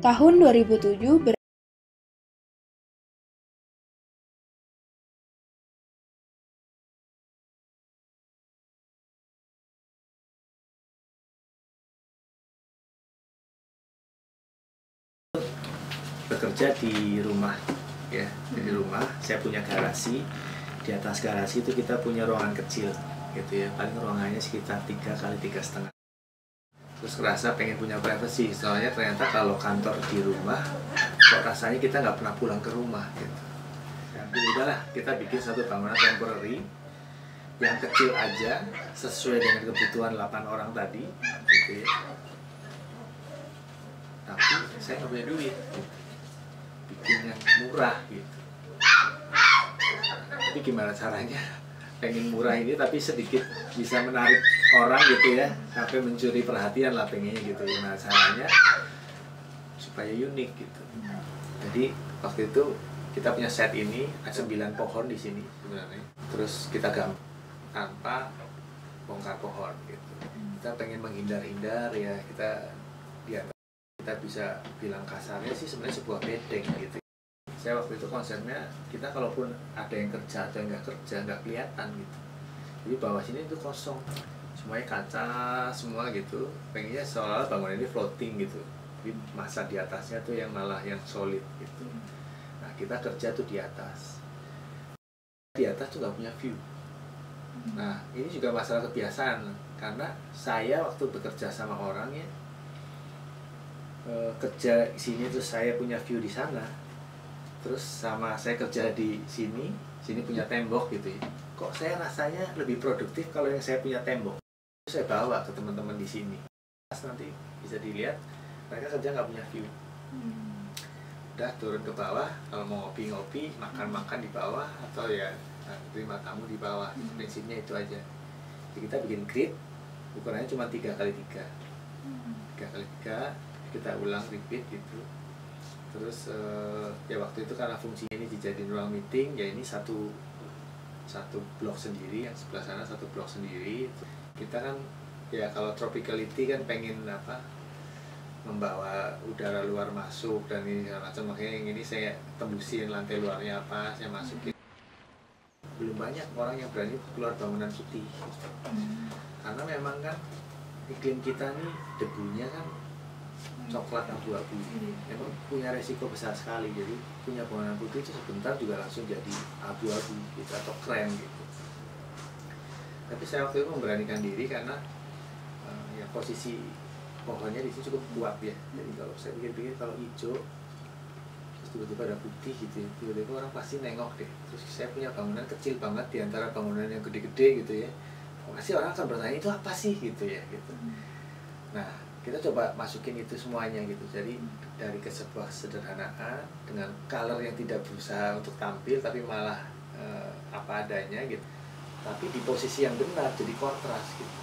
Tahun 2007 bekerja di rumah ya, di rumah saya punya garasi. Di atas garasi itu kita punya ruangan kecil gitu ya, paling ruangannya sekitar 3 kali 3,5. Terus ngerasa pengen punya privacy, soalnya ternyata kalau kantor di rumah kok rasanya kita nggak pernah pulang ke rumah gitu. Jadi udahlah, kita bikin satu bangunan temporary yang kecil aja sesuai dengan kebutuhan 8 orang tadi gitu ya. Tapi saya nggak punya duit gitu. Bikin yang murah gitu. Tapi gimana caranya pengen murah ini tapi sedikit bisa menarik orang gitu ya, sampai mencuri perhatian lah pengennya gitu. Gimana caranya supaya unik gitu. Jadi waktu itu kita punya set ini ada 9 pohon di sini sebenarnya. Terus kita gambar tanpa bongkar pohon gitu. Kita pengen menghindar-hindar ya, kita bisa bilang kasarnya sih sebenarnya sebuah bedeng gitu. Saya waktu itu konsepnya kita kalaupun ada yang kerja atau yang nggak kerja nggak kelihatan gitu. Jadi bawah sini itu kosong, semuanya kaca semua gitu. Pengennya seolah-olah bangunan ini floating gitu. Tapi masa di atasnya tuh yang malah yang solid gitu. Nah kita kerja tuh di atas. Di atas tuh nggak punya view. Nah ini juga masalah kebiasaan karena saya waktu bekerja sama orang ya, kerja di sini terus saya punya view di sana. Terus sama saya kerja di sini punya tembok gitu ya. Kok saya rasanya lebih produktif kalau yang saya punya tembok. Terus saya bawa ke teman-teman di sini. Nanti bisa dilihat mereka kerja nggak punya view. Udah turun ke bawah, kalau mau ngopi-ngopi, makan-makan di bawah atau ya terima tamu di bawah. Prinsipnya itu aja. Jadi kita bikin grid, ukurannya cuma 3 kali 3. 3 kali 3, kita ulang repeat gitu. Terus ya waktu itu karena fungsinya ini dijadiin ruang meeting, ya ini satu blok sendiri, yang sebelah sana satu blok sendiri. Kita kan ya kalau tropicality kan pengen apa, membawa udara luar masuk dan ini segala macam, makanya yang ini saya tembusin lantai luarnya apa, saya masukin. Belum banyak orang yang berani keluar bangunan putih karena memang kan iklim kita nih debunya kan coklat abu-abu, memang punya resiko besar sekali. Jadi punya bangunan putih itu sebentar juga langsung jadi abu-abu gitu atau krem gitu. Tapi saya waktu itu memberanikan diri karena ya posisi pohonnya di sini cukup kuat ya. Jadi kalau saya pikir-pikir kalau hijau terus tiba-tiba ada putih gitu ya, tiba-tiba orang pasti nengok deh. Terus saya punya bangunan kecil banget di antara bangunan yang gede-gede gitu ya, pasti orang akan bertanya itu apa sih gitu ya gitu. Nah kita coba masukin itu semuanya gitu. Jadi dari sebuah kesederhanaan dengan color yang tidak berusaha untuk tampil tapi malah apa adanya gitu, tapi di posisi yang benar jadi kontras gitu.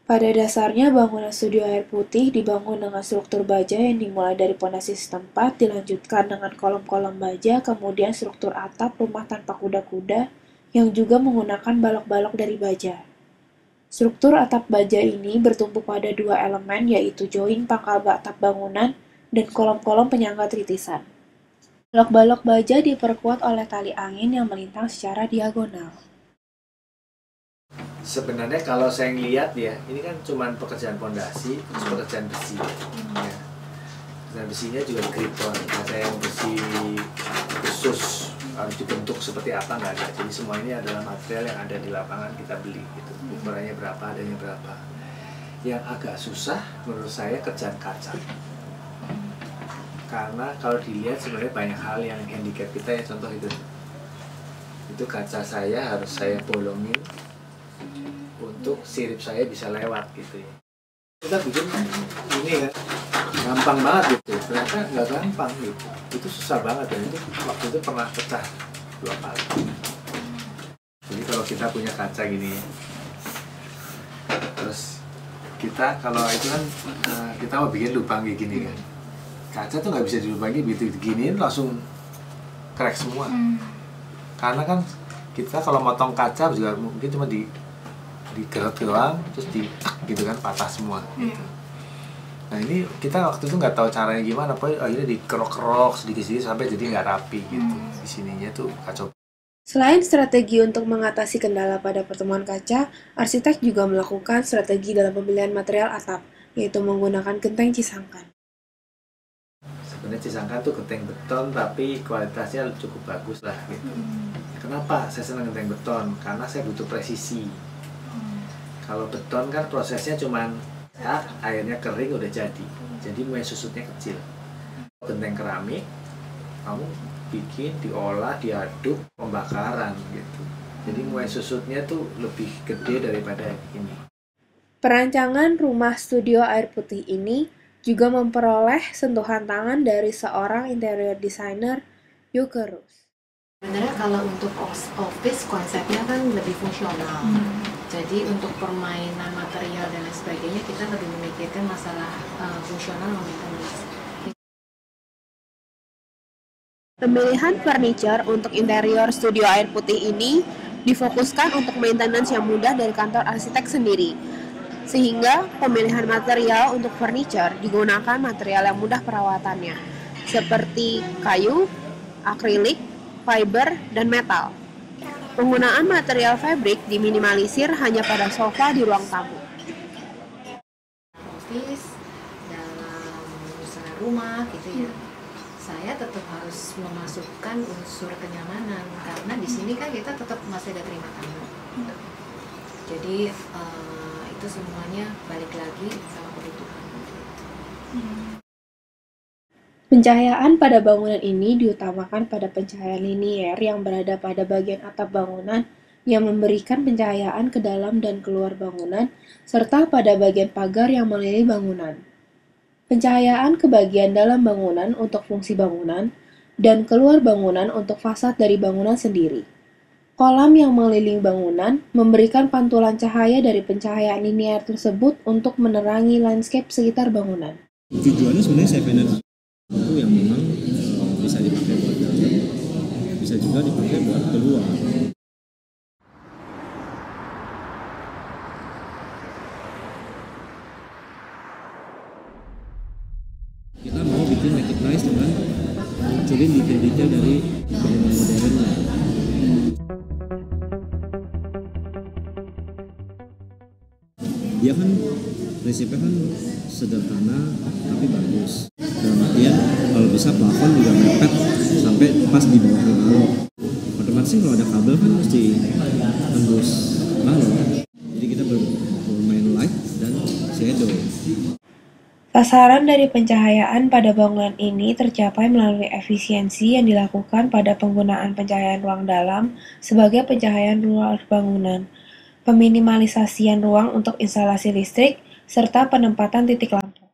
Pada dasarnya, bangunan studio air putih dibangun dengan struktur baja yang dimulai dari pondasi setempat, dilanjutkan dengan kolom-kolom baja, kemudian struktur atap rumah tanpa kuda-kuda yang juga menggunakan balok-balok dari baja. Struktur atap baja ini bertumpu pada 2 elemen, yaitu join pangkal atap bangunan dan kolom-kolom penyangga tritisan. Balok-balok baja diperkuat oleh tali angin yang melintang secara diagonal. Sebenarnya kalau saya ngeliat ya, ini kan cuma pekerjaan pondasi, terus pekerjaan besi ya. Dan besinya juga gripon, ada yang besi khusus harus dibentuk seperti apa nggak ada. Jadi semua ini adalah material yang ada di lapangan kita beli gitu. Ukurannya berapa, adanya berapa. Yang agak susah menurut saya kerjaan kaca. Karena kalau dilihat sebenarnya banyak hal yang handicap kita ya, contoh itu kaca saya harus saya bolongin untuk sirip saya bisa lewat gitu ya. Kita bikin ini kan gampang banget gitu, ternyata nggak gampang gitu. Itu susah banget dan itu waktu itu pernah pecah 2 kali. Jadi kalau kita punya kaca gini, terus kita kalau itu kan kita mau bikin lubang kayak gini kan, kaca tuh nggak bisa dilubangi, begitu diginiin langsung crack semua. Karena kan kita kalau motong kaca juga mungkin cuma digerut doang terus gitu kan patah semua gitu. Nah ini kita waktu itu nggak tahu caranya gimana, pokoknya akhirnya dikerok-kerok sedikit-sedikit sampai jadi nggak rapi gitu. Di sininya tuh kacau. Selain strategi untuk mengatasi kendala pada pertemuan kaca, arsitek juga melakukan strategi dalam pemilihan material atap, yaitu menggunakan genteng Cisangkan. Sebenarnya Cisangkan tuh genteng beton tapi kualitasnya cukup bagus lah gitu. Kenapa saya senang genteng beton? Karena saya butuh presisi. Kalau beton kan prosesnya cuman ya, airnya kering udah jadi mulai susutnya kecil. Genteng keramik kamu bikin, diolah, diaduk, pembakaran gitu. Jadi mulai susutnya tuh lebih gede daripada ini. Perancangan rumah studio air putih ini juga memperoleh sentuhan tangan dari seorang interior designer, Yuke Rus. Sebenarnya kalau untuk office konsepnya kan lebih fungsional. Jadi untuk permainan material dan lain sebagainya kita lebih memikirkan masalah fungsional maintenance. Pemilihan furniture untuk interior studio air putih ini difokuskan untuk maintenance yang mudah dari kantor arsitek sendiri. Sehingga pemilihan material untuk furniture digunakan material yang mudah perawatannya, seperti kayu, akrilik, fiber, dan metal. Penggunaan material fabric diminimalisir hanya pada sofa di ruang tamu. Office, dalam misalnya rumah gitu ya, saya tetap harus memasukkan unsur kenyamanan karena di sini kan kita tetap masih ada terima tamu. Jadi itu semuanya balik lagi sama kebutuhan. Pencahayaan pada bangunan ini diutamakan pada pencahayaan linier yang berada pada bagian atap bangunan yang memberikan pencahayaan ke dalam dan keluar bangunan, serta pada bagian pagar yang mengelilingi bangunan. Pencahayaan ke bagian dalam bangunan untuk fungsi bangunan, dan keluar bangunan untuk fasad dari bangunan sendiri. Kolam yang mengelilingi bangunan memberikan pantulan cahaya dari pencahayaan linier tersebut untuk menerangi landscape sekitar bangunan. Tujuannya sebenarnya safe energy itu yang memang bisa dipakai buat dalam, bisa juga dipakai buat keluar. Kita mau bikin make it nice dengan munculin detail-detail dari bangunan modernnya. Dia kan prinsipnya kan sederhana tapi bagus. Dalam artian kalau bisa plafon juga mepet sampai pas di bawah balon. Otomatis kalau ada kabel kan mesti tembus balon. Jadi kita bermain light dan shadow. Sasaran dari pencahayaan pada bangunan ini tercapai melalui efisiensi yang dilakukan pada penggunaan pencahayaan ruang dalam sebagai pencahayaan luar bangunan, peminimalisasian ruang untuk instalasi listrik, serta penempatan titik lampu.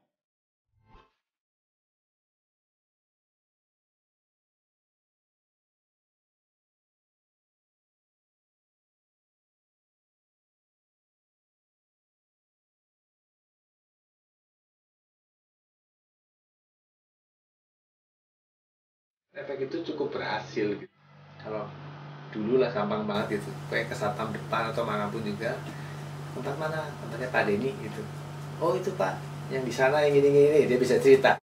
Efek itu cukup berhasil gitu. Kalau dulu lah gampang banget gitu, kayak ke satpam depan atau manapun juga, tempat mana, tempatnya Pak Denny gitu. Oh itu Pak, yang di sana yang gini-gini, dia bisa cerita.